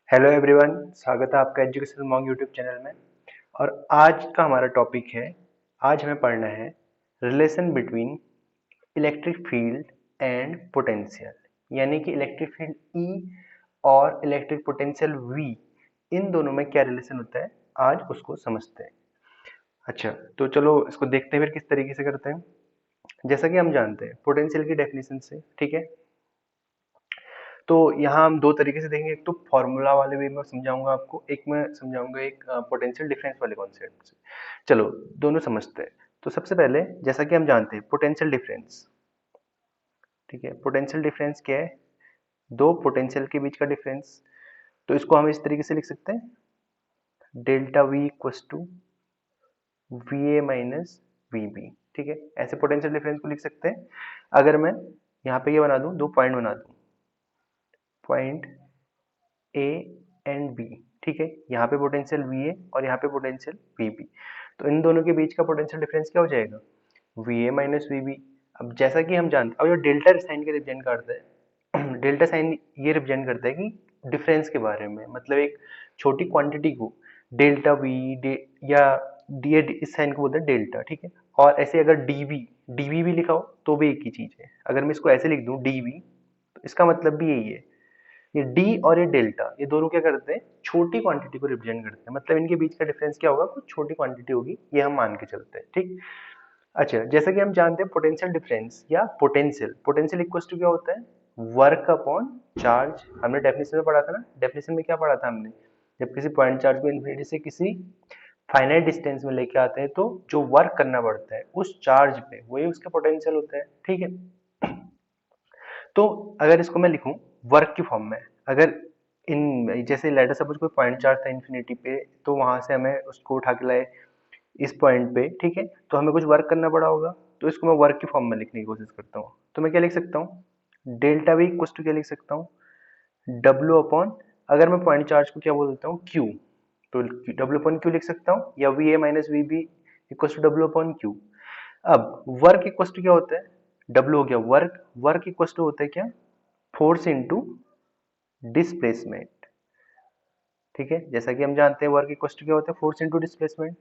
Hello everyone, स्वागत है आपका एजुकेशन मॉन्ग यूट्यूब चैनल में। और आज का हमारा टॉपिक है, आज हमें पढ़ना है relation between electric field and potential. यानी कि इलेक्ट्रिक फील्ड ई और इलेक्ट्रिक पोटेंशियल वी, इन दोनों में क्या रिलेशन होता है, आज उसको समझते हैं। अच्छा, तो चलो इसको देखते हैं फिर किस तरीके से करते हैं। जैसा कि हम जानते हैं पोटेंशियल की डेफिनेशन से, ठीक है। तो यहाँ हम दो तरीके से देखेंगे, एक तो फॉर्मूला वाले वे में समझाऊंगा आपको, एक मैं समझाऊंगा एक पोटेंशियल डिफरेंस वाले कॉन्सेप्ट से। चलो दोनों समझते हैं। तो सबसे पहले जैसा कि हम जानते हैं पोटेंशियल डिफरेंस, ठीक है। पोटेंशियल डिफरेंस क्या है? दो पोटेंशियल के बीच का डिफरेंस। तो इसको हम इस तरीके से लिख सकते हैं, delta v equals to v a minus v b, ठीक है। ऐसे पोटेंशियल डिफरेंस को लिख सकते हैं। अगर मैं यहाँ पे ये बना दूं, दो पॉइंट बना दूं, पॉइंट ए एंड बी, ठीक है। यहाँ पे पोटेंशियल वी ए और यहाँ पे पोटेंशियल वी बी। तो इन दोनों के बीच का पोटेंशियल डिफरेंस क्या हो जाएगा? V a minus v b. अब जैसा कि हम जानते हैं, अब ये डेल्टा साइन के रिप्रेजेंट करता है डेल्टा साइन ये रिप्रेजेंट करता है कि डिफरेंस के बारे में, मतलब एक छोटी क्वांटिटी को डेल्टा वी या डी, इस साइन को बोलते हैं डेल्टा, ठीक है। और ऐसे अगर डीवी भी लिखा हो तो भी एक ही चीज है। अगर मैं इसको ऐसे लिख दूं डीवी, तो इसका मतलब भी यही है। ये डी और ये डेल्टा, ये दोनों क्या करते हैं? छोटी क्वांटिटी को रिप्रेजेंट करते हैं। मतलब इनके बीच का डिफरेंस क्या होगा? कुछ छोटी क्वांटिटी होगी, ये हम मान के चलते हैं, ठीक। अच्छा, जैसा कि हम जानते हैं पोटेंशियल डिफरेंस या पोटेंशियल, पोटेंशियल इक्वल टू क्या होता है? Work upon charge. हमने डेफिनेशन में पढ़ा था ना, डेफिनेशन में क्या पढ़ा था हमने? जब किसी पॉइंट चार्ज को इन्फिनिटी से किसी फाइनाइट डिस्टेंस में लेके आते हैं, तो जो वर्क करना पड़ता है उस चार्ज पे, वही उसका पोटेंशियल होता है, ठीक है। तो अगर इसको मैं लिखूं वर्क की फॉर्म में, अगर इन जैसे लेटर सपोज कोई पॉइंट चार्ज था इन्फिनिटी पे, तो वहां से हमें उसको उठा के लाए इस पॉइंट पे, ठीक है। तो हमें कुछ वर्क करना पड़ा होगा, तो इसको मैं वर्क की फॉर्म में लिखने की कोशिश करता हूँ। तो मैं क्या लिख सकता हूँ? डेल्टा वी इक्वल टू क्या लिख सकता हूँ? डब्ल्यू अपॉन, अगर मैं पॉइंट चार्ज को क्या बोल देता हूँ? क्यू, तो डब्ल्यू अपॉन क्यू लिख सकता हूँ, या v a minus v b equal to W upon q. अब वर्क इक्वल टू क्या होता है? डब्ल्यू हो गया वर्क, वर्क इक्वल टू होता है क्या? फोर्स इनटू डिस्प्लेसमेंट, ठीक है। जैसा कि हम जानते हैं वर्क इक्वल टू क्या होता है? Force into displacement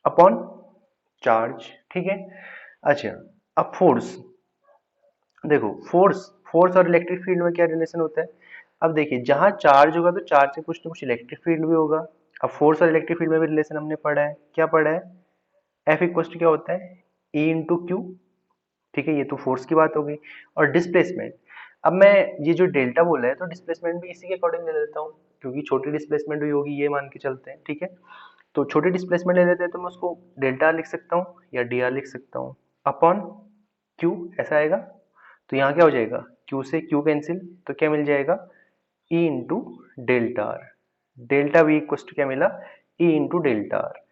upon charge, ठीक है। अच्छा, अब फोर्स, देखो फोर्स, फोर्स और इलेक्ट्रिक फील्ड में क्या रिलेशन होता है? अब देखिए, जहां चार्ज होगा तो चार्ज से कुछ ना कुछ इलेक्ट्रिक फील्ड भी होगा। अब फोर्स और इलेक्ट्रिक फील्ड में भी रिलेशन हमने पढ़ा है, क्या पढ़ा है? एफ इक्वल टू क्या होता है? ई इंटू क्यू, ठीक है। ये तो फोर्स की बात हो गई। और डिस्प्लेसमेंट, अब मैं ये जो डेल्टा बोला है, तो डिस्प्लेसमेंट भी इसी के अकॉर्डिंग ले लेता हूँ, क्योंकि छोटी डिस्प्लेसमेंट भी होगी, ये मान के चलते हैं, ठीक है। तो छोटी डिस्प्लेसमेंट ले लेते हैं, तो मैं उसको डेल्टा लिख सकता हूँ या डी आर लिख सकता हूँ अपॉन क्यू, ऐसा आएगा। तो यहाँ क्या हो जाएगा? क्यू से क्यू कैंसिल, तो क्या मिल जाएगा? E into delta r. Delta v equal to क्या मिला? E into delta r.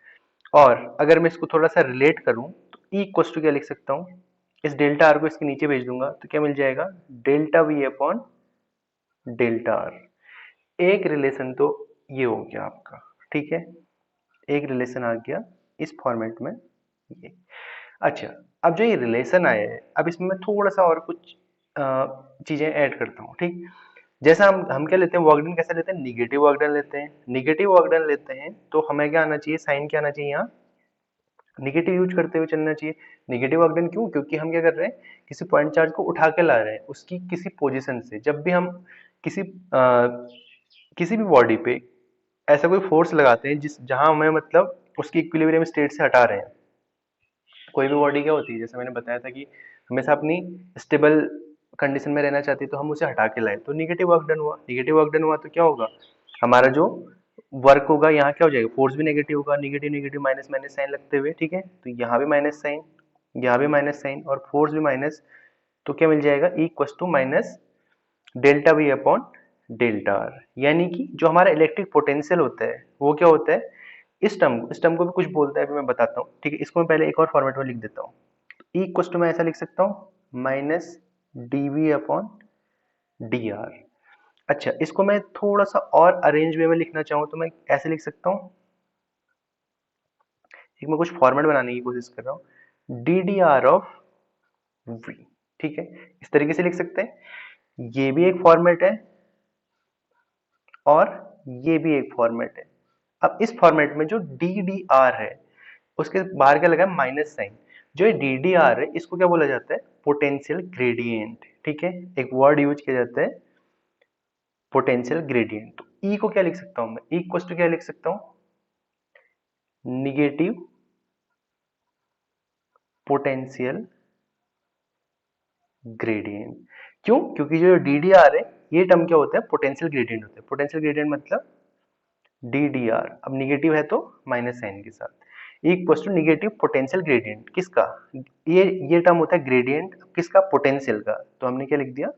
और अगर मैं इसको थोड़ा सा रिलेट करूं, तो ई इक्वल टू क्या लिख सकता हूँ? इस डेल्टा आर को इसके नीचे भेज दूंगा, तो क्या मिल जाएगा? Delta v upon delta are. एक रिलेशन तो ये हो गया आपका, ठीक है। एक रिलेशन आ गया इस फॉर्मेट में, ये। अच्छा, अब जो ये रिलेशन आया है, अब इसमें मैं थोड़ा सा और कुछ चीजें ऐड करता हूँ, ठीक। जैसा हम क्या लेते हैं वर्क डन, कैसे लेते हैं? निगेटिव वर्क डन लेते हैं। निगेटिव वर्क डन लेते हैं तो हमें क्या आना चाहिए? साइन क्या आना चाहिए यहाँ? निगेटिव यूज करते हुए चलना चाहिए। निगेटिव वर्क डन क्यों? क्योंकि हम क्या कर रहे हैं? किसी पॉइंट चार्ज को उठा के ला रहे हैं उसकी किसी पोजीशन से। जब भी हम किसी किसी भी बॉडी पे ऐसा कोई फोर्स लगाते हैं जिस जहां हमें मतलब उसकी इक्विलिब्रियम स्टेट से हटा रहे हैं। कोई भी बॉडी क्या होती है, जैसे मैंने बताया था कि हमेशा अपनी स्टेबल कंडीशन में रहना चाहती है, तो हम उसे हटा के लाए, तो निगेटिव वर्क डन हुआ। निगेटिव वर्क डन हुआ तो क्या होगा? हमारा जो वर्क होगा यहाँ क्या हो जाएगा? फोर्स भी नेगेटिव होगा, negative negative minus minus sign लगते हुए, ठीक है। तो यहाँ भी माइनस साइन, यहाँ भी माइनस साइन, और फोर्स भी माइनस। तो क्या मिल जाएगा? Equal to minus delta v upon delta r. यानी कि जो हमारा इलेक्ट्रिक पोटेंशियल होता है वो क्या होता है? इस टर्म को भी कुछ बोलता है, अभी मैं बताता हूँ, ठीक है। इसको मैं पहले एक और फॉर्मेट में लिख देता हूँ। ई इक्वल टू मैं ऐसा लिख सकता हूँ, minus d v upon d r. अच्छा, इसको मैं थोड़ा सा और अरेंज वे में लिखना चाहूँ तो मैं ऐसे लिख सकता हूँ, एक मैं कुछ फॉर्मेट बनाने की कोशिश कर रहा हूँ, d d r of v, ठीक है। इस तरीके से लिख सकते हैं। ये भी एक फॉर्मेट है और ये भी एक फॉर्मेट है। अब इस फॉर्मेट में जो DDR है उसके बाहर क्या लगा है, माइनस साइन। जो ये DDR है इसको क्या बोला जाता है, पोटेंशियल ग्रेडियंट। ठीक है, एक वर्ड यूज किया जाता है पोटेंशियल ग्रेडियंट। तो ई को क्या लिख सकता हूं मैं, ई इक्वल टू क्या लिख सकता हूं, निगेटिव पोटेंशियल ग्रेडियंट। क्यों, क्योंकि जो DDR है ये टर्म क्या होता है, पोटेंशियल ग्रेडियंट होता है। पोटेंशियल ग्रेडियंट मतलब DDR, अब निगेटिव है तो माइनस साइन के साथ, equal to negative potential gradient किसका, ये टर्म होता है ग्रेडियंट किसका, पोटेंशियल का। तो हमने क्या लिख दिया,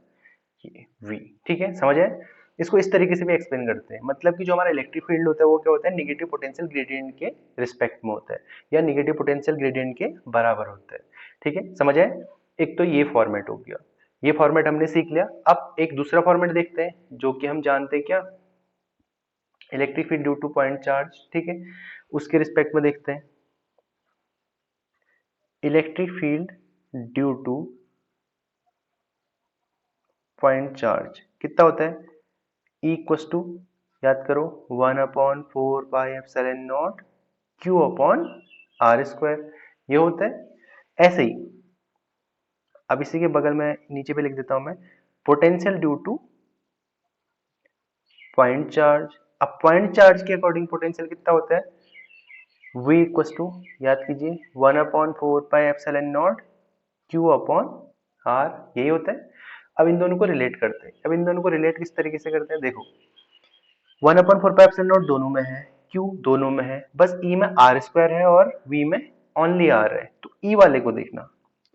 ये V। ठीक है, समझ आए। इसको इस तरीके से भी एक्सप्लेन करते हैं, मतलब कि जो हमारा इलेक्ट्रिक फील्ड होता है वो क्या होता है, निगेटिव पोटेंशियल ग्रेडियंट के रिस्पेक्ट में होता है या निगेटिव पोटेंशियल ग्रेडियंट के बराबर होता है। ठीक है, समझ आए। एक तो ये फॉर्मेट हो गया, ये फॉर्मेट हमने सीख लिया। अब एक दूसरा फॉर्मेट देखते हैं जो कि हम जानते हैं क्या, electric field due to point charge. ठीक है, उसके रिस्पेक्ट में देखते हैं, electric field due to point charge कितना होता है, E इक्वल टू, याद करो, 1/4 pi epsilon naught Q upon R square, ये होता है। ऐसे ही अब इसी के बगल में नीचे पे लिख देता हूं मैं, potential due to point charge. अब पॉइंट चार्ज के अकॉर्डिंग पोटेंशियल कितना होता है, V इक्वल टू, याद कीजिए, 1/4 pi epsilon naught Q upon R, यही होता है। अब इन दोनों को रिलेट करते हैं। अब इन दोनों को रिलेट किस तरीके से करते हैं, देखो, 1/4 पाई एप्सिलॉन नॉट दोनों में है, Q दोनों में है, बस E में आर स्क्वायर है और V में ओनली आर है। तो E वाले को देखना,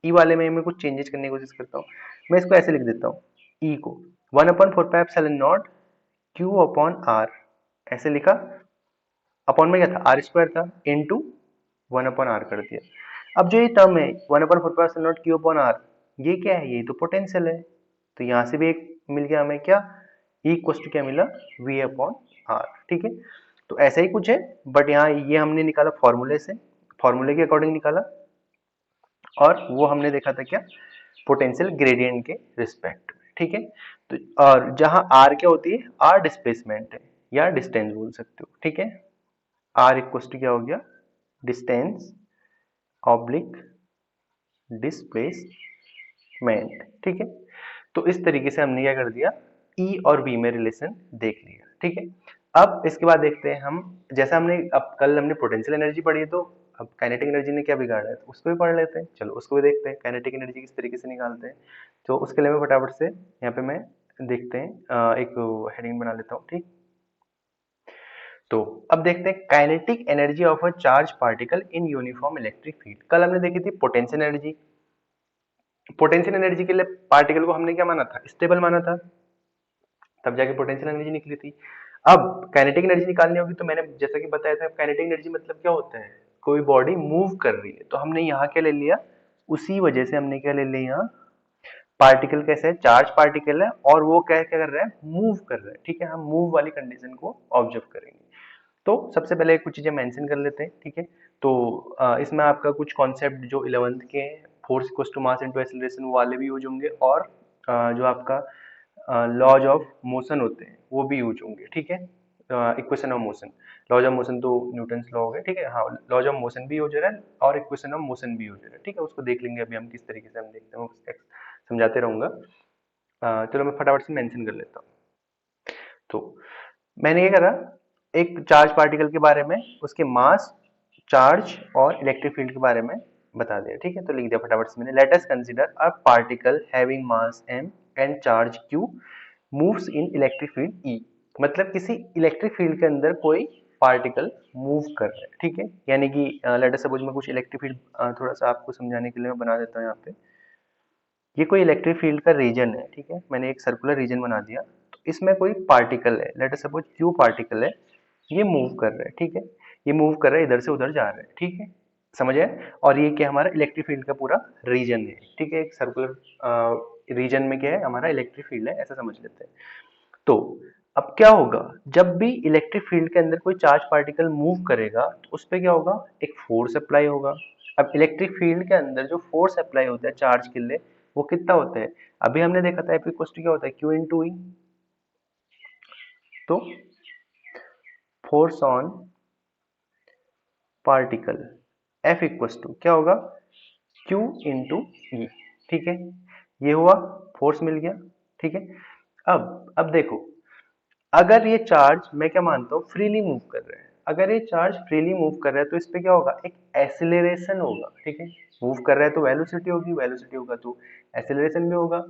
E वाले में मैं कुछ चेंजेस करने की कोशिश करता हूँ। मैं इसको ऐसे लिख देता हूँ, E को 1/4 pi epsilon naught Q upon R, ऐसे लिखा। अपॉन में क्या था, आर स्क्वायर था, इनटू 1/r कर दिया। अब जो ये टर्म है 1/4 pi epsilon naught Q upon R, ये क्या है, ये तो पोटेंशियल है। तो यहां से भी एक मिल गया हमें क्या, E इक्वल टू क्या मिला, V अपॉन आर। ठीक है, तो ऐसा ही कुछ है, बट यहाँ ये हमने निकाला फॉर्मूले से, फॉर्मूले के अकॉर्डिंग निकाला, और वो हमने देखा था क्या, पोटेंशियल ग्रेडियंट के रिस्पेक्ट में। ठीक है, तो और जहां आर क्या होती है, आर डिस्प्लेसमेंट है या डिस्टेंस बोल सकते हो। ठीक है, आर इक्वल टू क्या हो गया, डिस्टेंस ऑब्लिक डिस्प्लेसमेंट। ठीक है, तो इस तरीके से हमने क्या कर दिया, ई और बी में रिलेशन देख लिया। ठीक है, अब इसके बाद देखते हैं हम, जैसा हमने अब कल हमने पोटेंशियल एनर्जी पढ़ी, तो अब काइनेटिक एनर्जी ने क्या बिगाड़ा है, तो उसको भी पढ़ लेते हैं। चलो उसको भी देखते हैं, काइनेटिक एनर्जी किस तरीके से निकालते हैं। तो उसके लिए मैं फटाफट से यहाँ पे मैं देखते हैं, एक हेडिंग बना लेता हूँ। ठीक, तो अब देखते हैं kinetic energy of a charge particle in uniform electric field. कल हमने देखी थी पोटेंशियल एनर्जी। पोटेंशियल एनर्जी के लिए पार्टिकल को हमने क्या माना था, स्टेबल माना था, तब जाके पोटेंशियल एनर्जी निकली थी। अब काइनेटिक एनर्जी निकालनी होगी, तो मैंने जैसा कि बताया था, काइनेटिक एनर्जी मतलब क्या होता है, कोई बॉडी मूव कर रही है। तो हमने यहाँ क्या ले लिया, उसी वजह से हमने क्या ले लिया, यहाँ पार्टिकल कैसे है, चार्ज पार्टिकल है, और वो क्या क्या कर रहा है, मूव कर रहा है। ठीक है, हम मूव वाली कंडीशन को ऑब्जर्व करेंगे। तो सबसे पहले कुछ चीजें मेंशन कर लेते हैं। ठीक है, तो इसमें आपका कुछ कॉन्सेप्ट जो 11th के हैं, force equals to mass into acceleration, वाले भी यूज होंगे, और जो आपका लॉज ऑफ मोशन होते हैं वो भी यूज होंगे। ठीक है, equation of motion, laws of motion तो न्यूटन्स लॉ हो गए। ठीक है, हाँ, लॉज ऑफ मोशन भी यूज हो रहा है और इक्वेशन ऑफ मोशन भी यूज हो रहा है। ठीक है, उसको देख लेंगे अभी हम किस तरीके से हम देखते हैं, समझाते रहूंगा। चलो मैं फटाफट से मेंशन कर लेता हूँ। तो मैंने क्या करा, एक चार्ज पार्टिकल के बारे में, उसके मास, चार्ज और इलेक्ट्रिक फील्ड के बारे में बता दिया। ठीक है, तो लिख दिया फटाफट से मैंने, let us consider a particle having mass m and charge q moves in electric field E। मतलब किसी इलेक्ट्रिक फील्ड के अंदर कोई पार्टिकल मूव कर रहा है। ठीक है, यानी कि लेट अस सपोज मैं कुछ इलेक्ट्रिक फील्ड थोड़ा सा आपको समझाने के लिए मैं बना देता हूँ यहाँ पे। ये कोई इलेक्ट्रिक फील्ड का रीजन है। ठीक है, मैंने एक सर्कुलर रीजन बना दिया, तो इसमें कोई पार्टिकल है, let us suppose Q particle है, ये मूव कर रहा है। ठीक है, ये मूव कर रहा है, इधर से उधर जा रहा है। ठीक है, समझ आए। और ये क्या, हमारा इलेक्ट्रिक फील्ड का पूरा रीजन है। ठीक है, एक सर्कुलर रीजन में क्या है, हमारा इलेक्ट्रिक फील्ड है, ऐसा समझ लेते हैं। तो अब क्या होगा, जब भी इलेक्ट्रिक फील्ड के अंदर कोई चार्ज पार्टिकल मूव करेगा, तो उस पर क्या होगा, एक फोर्स अप्लाई होगा। अब इलेक्ट्रिक फील्ड के अंदर जो फोर्स अप्लाई होता है चार्ज के लिए, वो कितना होता है, अभी हमने देखा था F इक्वल टू क्या होता है, Q इंटू ई। तो force on particle F equals to क्या होगा, Q इंटू ई। ठीक है, ये हुआ, फोर्स मिल गया। ठीक है, अब देखो, अगर ये चार्ज मैं क्या मानता हूँ फ्रीली मूव कर रहा है, अगर ये चार्ज फ्रीली मूव कर रहा है तो इस पे क्या होगा, एक एसिलेरेशन होगा। ठीक है, मूव कर रहा है तो वेलोसिटी होगी, वेलोसिटी होगा तो एसिलेरेशन भी होगा।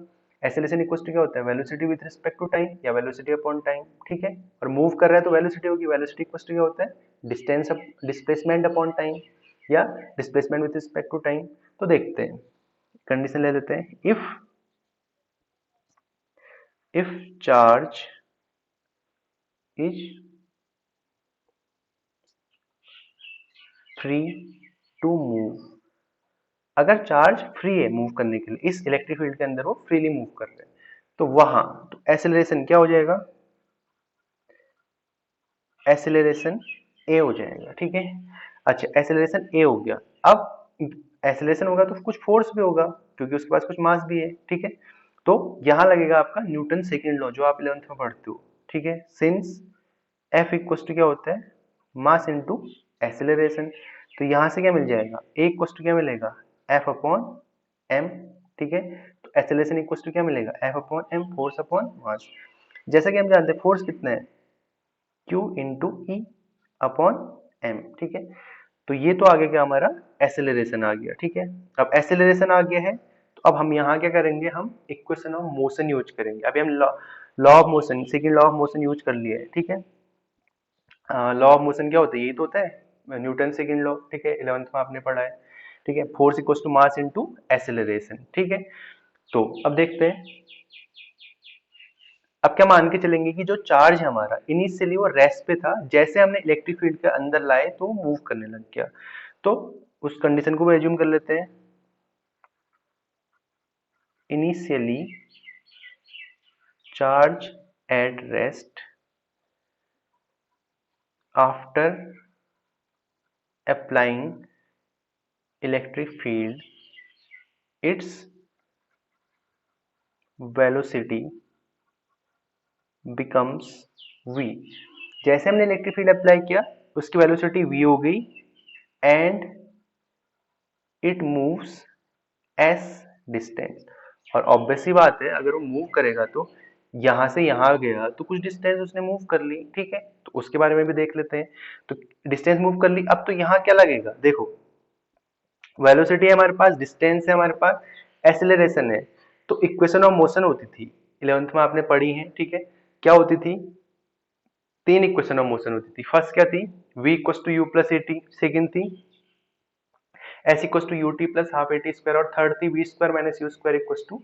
एसिलेरेशन इक्वल टू क्या होता है, velocity with respect to time या वेलोसिटी अपॉन टाइम। ठीक है, और मूव कर रहा है तो वेलोसिटी होगी, वेलोसिटी इक्वल टू क्या होता है, डिस्टेंस डिस्प्लेसमेंट अपॉन टाइम या displacement with respect to time. तो देखते हैं, कंडीशन ले लेते हैं, if charge is free to move, अगर चार्ज फ्री है मूव करने के लिए, इस इलेक्ट्रिक फील्ड के अंदर वो फ्रीली मूव कर रहे हैं, तो वहां तो एसेलरेशन क्या हो जाएगा, एसेलरेशन ए हो जाएगा। ठीक है, अच्छा एसेलरेशन ए हो गया। अब एसेलरेशन होगा तो कुछ फोर्स भी होगा क्योंकि उसके पास कुछ मास भी है। ठीक है, तो यहां लगेगा आपका न्यूटन सेकंड लॉ जो आप 11th में पढ़ते हो। ठीक है, सिंस F इक्वल टू क्या होता है, मास इनटू एसेलरेशन, तो यहां से क्या मिल जाएगा, A इक्वल टू क्या मिलेगा, F अपॉन m। ठीक है, तो एसेलरेशन इक्वल टू क्या मिलेगा, F upon m, force upon mass. जैसा कि हम जानते हैं फोर्स कितना है, Q इंटू ई अपॉन m। ठीक है, तो ये तो आगे क्या हमारा एसेलरेशन आ गया। ठीक है, अब एसेलरेशन आ गया है तो अब हम यहाँ क्या करेंगे, हम इक्वेशन ऑफ मोशन यूज करेंगे। अभी हम law of motion, second law of motion use कर लिया है। ठीक है, लॉ ऑफ मोशन क्या होता है, यही तो होता है न्यूटन सेकंड लॉ। ठीक है, 11th में आपने पढ़ा है। ठीक है, force equal to mass into acceleration. ठीक है, तो अब देखते हैं, अब क्या मान के चलेंगे कि जो चार्ज है हमारा इनिशियली वो रेस्ट पे था, जैसे हमने इलेक्ट्रिक फील्ड के अंदर लाए तो मूव करने लग गया। तो उस कंडीशन को एज्यूम कर लेते हैं, initially charge at rest after applying electric field, its velocity becomes v। जैसे हमने इलेक्ट्रिक फील्ड अप्लाई किया उसकी वेलोसिटी v हो गई and it moves s distance. और ऑब्वियस सी बात है, अगर वो मूव करेगा तो यहां से यहां गया तो कुछ डिस्टेंस उसने मूव कर ली। ठीक है, तो उसके बारे में भी देख लेते हैं। तो डिस्टेंस मूव कर ली, अब तो यहाँ क्या लगेगा, देखो वेलोसिटी है हमारे पास, डिस्टेंस है हमारे पास, एसेलरेशन है। तो इक्वेशन ऑफ मोशन होती थी 11th में आपने पढ़ी है। ठीक है, क्या होती थी, तीन इक्वेशन ऑफ मोशन होती थी। फर्स्ट क्या थी, v equal to u plus a t, second थी s equal to u t plus half a t square, और थर्ड थी v square minus u square equal to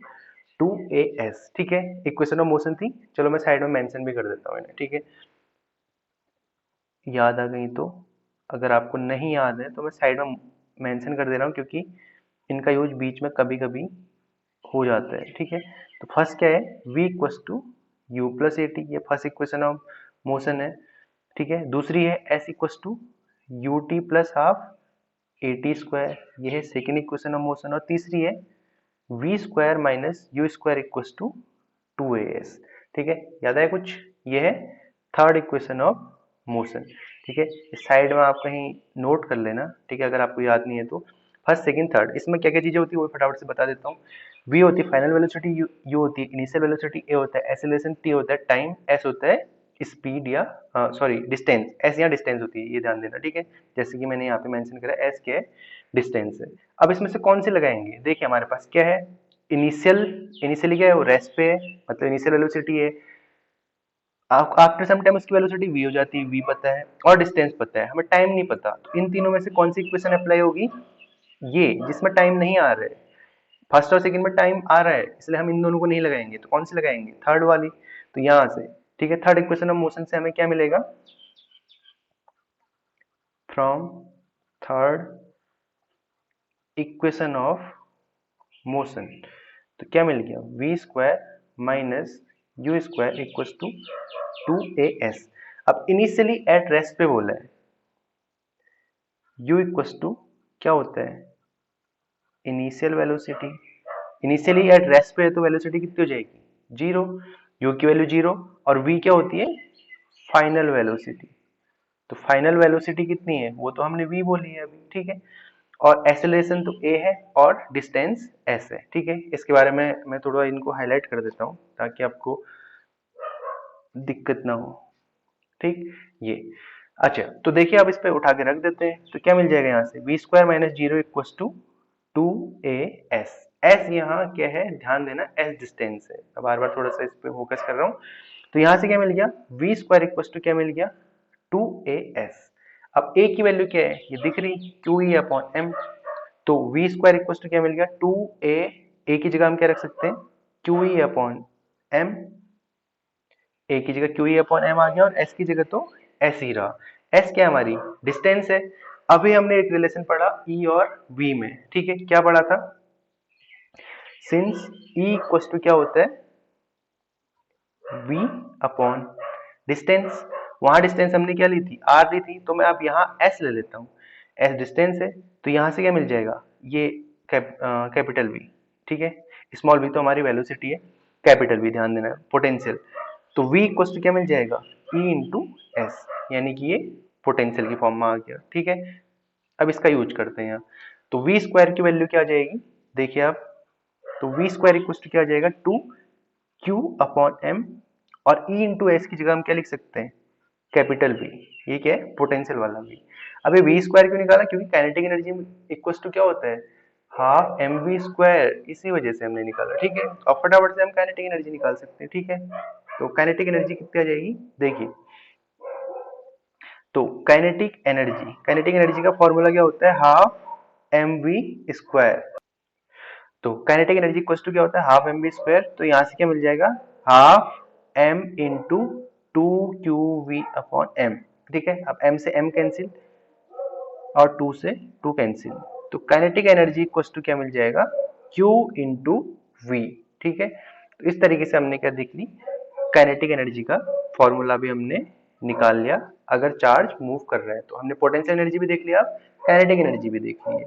2as। ठीक है, equation of motion थी। चलो मैं साइड में mention भी कर देता हूँ इन्हें। ठीक है, याद आ गई तो, अगर आपको नहीं याद है तो मैं साइड में मेंशन कर दे रहा हूँ क्योंकि इनका यूज बीच में कभी कभी हो जाता है। ठीक है, तो फर्स्ट क्या है, v equal to u plus a t, ये फर्स्ट इक्वेशन ऑफ मोशन है। ठीक है, दूसरी है s equal to u t plus half a t square, ये है सेकेंड इक्वेशन ऑफ मोशन। और तीसरी है v square minus u square equal to 2as। ठीक है, याद है कुछ, ये है थर्ड इक्वेशन ऑफ मोशन। ठीक है, इस साइड में आप कहीं नोट कर लेना। ठीक है, अगर आपको याद नहीं है तो फर्स्ट सेकंड थर्ड इसमें क्या क्या चीजें होती है वो फटाफट से बता देता हूँ। v होती है फाइनल वेलोसिटी, u होती है इनिशियल वेलोसिटी, a होता है एसेलरेशन, t होता है टाइम, s होता है स्पीड या सॉरी डिस्टेंस, s यहाँ डिस्टेंस होती है, ये ध्यान देना। ठीक है, जैसे कि मैंने यहाँ पे मेंशन करा s क्या है, डिस्टेंस है। अब इसमें से कौन से लगाएंगे, देखिए हमारे पास क्या है, इनिशियली क्या है, वो रेस्ट पे है, मतलब इनिशियल वेलोसिटी है। आफ्टर सम टाइम उसकी वेलोसिटी v हो जाती है, v पता है और डिस्टेंस पता है, हमें टाइम नहीं पता। तो इन तीनों में से कौन सी इक्वेशन अप्लाई होगी, ये जिसमें टाइम नहीं आ रहा है, फर्स्ट और सेकंड में टाइम आ रहा है, इसलिए हम इन दोनों को नहीं लगाएंगे। तो कौन सी लगाएंगे, थर्ड वाली। तो यहां से ठीक है, थर्ड इक्वेशन ऑफ मोशन से हमें क्या मिलेगा, from third equation of motion, तो क्या मिल गया, v square minus u square equal to 2as। अब इनिशियली एट रेस्ट पे बोला है, u इक्वल टू क्या होता है, initial velocity, initially at rest पे है तो वेलोसिटी कितनी हो जाएगी, जीरो, u की वैल्यू जीरो, और v क्या होती है, फाइनल वेलोसिटी। तो फाइनल वेलोसिटी कितनी है वो तो हमने v बोली है अभी, ठीक है। और एक्सेलरेशन तो a है और डिस्टेंस s है, ठीक है। इसके बारे में मैं थोड़ा इनको हाईलाइट कर देता हूँ ताकि आपको दिक्कत ना हो, ठीक। ये अच्छा, तो देखिए आप इस पे उठा के रख देते हैं तो क्या मिल जाएगा यहाँ से, V square minus zero equal to 2as। s यहाँ क्या है, ध्यान देना, s डिस्टेंस है। अब बार बार थोड़ा सा इस पे फोकस कर रहा हूँ। तो यहाँ से क्या मिल गया, वी स्क्वायर इक्व टू क्या मिल गया, 2as। अब a की वैल्यू क्या है, ये दिख रही, QE अपॉन m। तो वी स्क्वायर इक्व टू क्या मिल गया, 2a की जगह हम क्या रख सकते हैं, QE अपॉन m। ए की जगह QE अपॉन m आ गया और s की जगह तो s ही रहा। s क्या हमारी डिस्टेंस है। अभी हमने एक रिलेशन पढ़ा E और V में, ठीक है। क्या पढ़ा था, सिंस E इक्वल टू क्या होता है, V अपॉन डिस्टेंस। वहां डिस्टेंस हमने क्या ली थी, R ली थी, तो मैं अब यहाँ S ले लेता हूँ। S डिस्टेंस है तो यहाँ से क्या मिल जाएगा, ये कैपिटल V, ठीक है। स्मॉल v तो हमारी वेलोसिटी है, कैपिटल V ध्यान देना, पोटेंशियल। तो v इक्वल टू क्या मिल जाएगा, E इंटू एस, यानी कि ये पोटेंशियल की फॉर्म में आ गया, ठीक है। अब इसका यूज करते हैं यहाँ। तो वी स्क्वायर की वैल्यू क्या आ जाएगी, देखिए आप, तो वी स्क्वायर इक्वल टू क्या आ जाएगा, 2q अपॉन m। और E इंटू एस की जगह हम क्या लिख सकते हैं, कैपिटल V। ये क्या है, पोटेंशियल वाला V। अब ये वी स्क्वायर क्यों निकाला, क्योंकि काइनेटिक एनर्जी इक्वल टू क्या होता है, हाफ एम वी स्क्वायर, इसी वजह से हमने निकाला, ठीक है। और फटाफट से हम काइनेटिक एनर्जी निकाल सकते हैं, ठीक है। तो काइनेटिक एनर्जी कितनी आ जाएगी, देखिए, तो काइनेटिक एनर्जी का फॉर्मूला क्या होता है, हाफ एम वी स्क्वायर। तो काइनेटिक एनर्जी इक्वल टू क्या होता है, हाफ एम वी स्क्वायर। तो यहाँ से क्या मिल जाएगा, half M into 2qv upon M, ठीक है। अब m से m कैंसिल और 2 से 2 कैंसिल, तो काइनेटिक एनर्जी इक्वल टू क्या मिल जाएगा, q इंटू वी, ठीक है। तो इस तरीके से हमने क्या देख ली, काइनेटिक एनर्जी का फॉर्मूला भी हमने निकाल लिया। अगर चार्ज मूव कर रहा है तो हमने पोटेंशियल एनर्जी भी देख लिया, काइनेटिक एनर्जी भी देख ली है।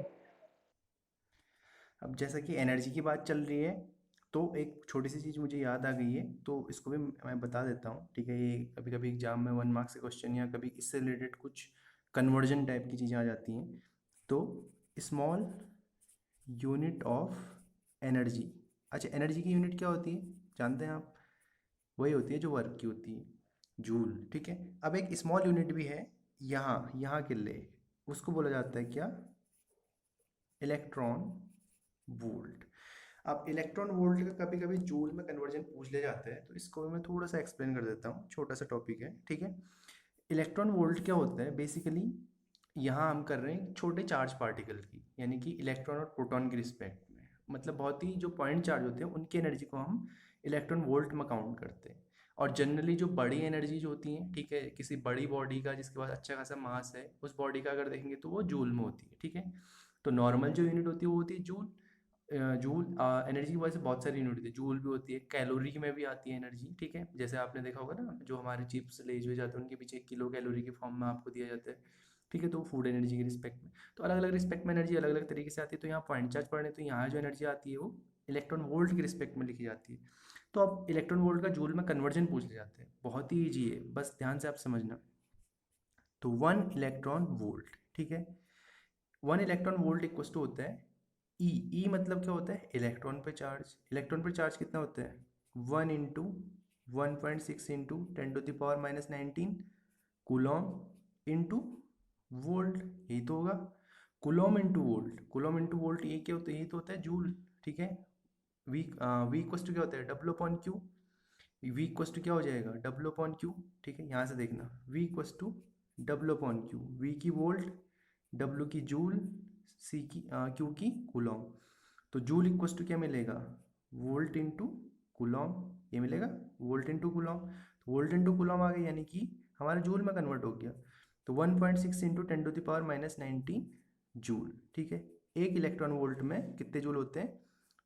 अब जैसा कि एनर्जी की बात चल रही है तो एक छोटी सी चीज़ मुझे याद आ गई है, तो इसको भी मैं बता देता हूँ, ठीक है। ये कभी कभी एग्जाम में 1 मार्क्स के क्वेश्चन या कभी इससे रिलेटेड कुछ कन्वर्जन टाइप की चीज़ें आ जाती हैं। तो स्मॉल यूनिट ऑफ एनर्जी, अच्छा एनर्जी की यूनिट क्या होती है जानते हैं आप, वही होती है जो वर्क की होती है, जूल, ठीक है। अब एक स्मॉल यूनिट भी है यहाँ के लिए, उसको बोला जाता है क्या, इलेक्ट्रॉन वोल्ट। अब इलेक्ट्रॉन वोल्ट का कभी कभी जूल में कन्वर्जन पूछ ले जाते हैं, तो इसको मैं थोड़ा सा एक्सप्लेन कर देता हूँ, छोटा सा टॉपिक है, ठीक है। इलेक्ट्रॉन वोल्ट क्या होता है, बेसिकली यहाँ हम कर रहे हैं छोटे चार्ज पार्टिकल की, यानी कि इलेक्ट्रॉन और प्रोटॉन के रिस्पेक्ट में, मतलब बहुत ही जो पॉइंट चार्ज होते हैं उनकी एनर्जी को हम इलेक्ट्रॉन वोल्ट में काउंट करते हैं। और जनरली जो बड़ी एनर्जी जो होती हैं, ठीक है, किसी बड़ी बॉडी का जिसके पास अच्छा खासा मास है, उस बॉडी का अगर देखेंगे तो वो जूल में होती है, ठीक है। तो नॉर्मल जो यूनिट होती है वो होती है जूल। जूल एनर्जी की वजह से बहुत सारी यूनिट होती है, जूल भी होती है, कैलोरी में भी आती है एनर्जी, ठीक है। जैसे आपने देखा होगा ना, जो हमारे चिप्स लेज हुए जाते हैं उनके पीछे किलो कैलोरी के फॉर्म में आपको दिया जाता है, ठीक है। तो फूड एनर्जी के रिस्पेक्ट में, तो अलग अलग रिस्पेक्ट में एनर्जी अलग अलग तरीके से आती है। तो यहाँ पॉइंट चार्ज पढ़ने, तो यहाँ जो एनर्जी आती है वो इलेक्ट्रॉन वोल्ट के रिस्पेक्ट में लिखी जाती है। तो अब इलेक्ट्रॉन वोल्ट का जूल में कन्वर्जन पूछ ले जाते हैं, बहुत ही ईजी है, बस ध्यान से आप समझना। तो 1 इलेक्ट्रॉन वोल्ट, ठीक है, 1 इलेक्ट्रॉन वोल्ट इक्वल टू होता है ई मतलब क्या होता है, इलेक्ट्रॉन पे चार्ज। इलेक्ट्रॉन पे चार्ज कितना होता है, 1 into 1.6 into 10⁻⁻19 Coulomb into volt, यही तो होगा, Coulomb into volt. Coulomb into volt ये क्या होता है, यही तो होता है जूल, ठीक है। वी वी इक्वल टू क्या होता है, W upon Q. V equal to क्या हो जाएगा, डब्ल्यू अपॉन क्यू, ठीक है। यहाँ से देखना, V equal to W upon Q, V की वोल्ट, डब्ल्यू की जूल, सी की क्यू की कूलॉम। तो जूल इक्वल टू क्या मिलेगा, वोल्ट इंटू कूलॉम, ये मिलेगा, वोल्ट इंटू कूलॉम। तो वोल्ट इंटू कूलॉम आ गया, यानी कि हमारा जूल में कन्वर्ट हो गया। तो 1.6 इंटू 10⁻⁻19 जूल, ठीक है। एक इलेक्ट्रॉन वोल्ट में कितने जूल होते हैं,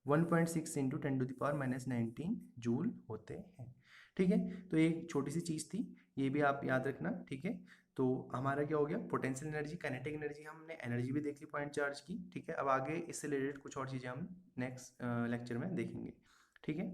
1.6 इंटू 10⁻⁻19 जूल होते हैं, ठीक है। तो एक छोटी सी चीज़ थी, ये भी आप याद रखना, ठीक है। तो हमारा क्या हो गया, पोटेंशियल एनर्जी, काइनेटिक एनर्जी, हमने एनर्जी भी देख ली पॉइंट चार्ज की, ठीक है। अब आगे इससे रिलेटेड कुछ और चीज़ें हम नेक्स्ट लेक्चर में देखेंगे, ठीक है।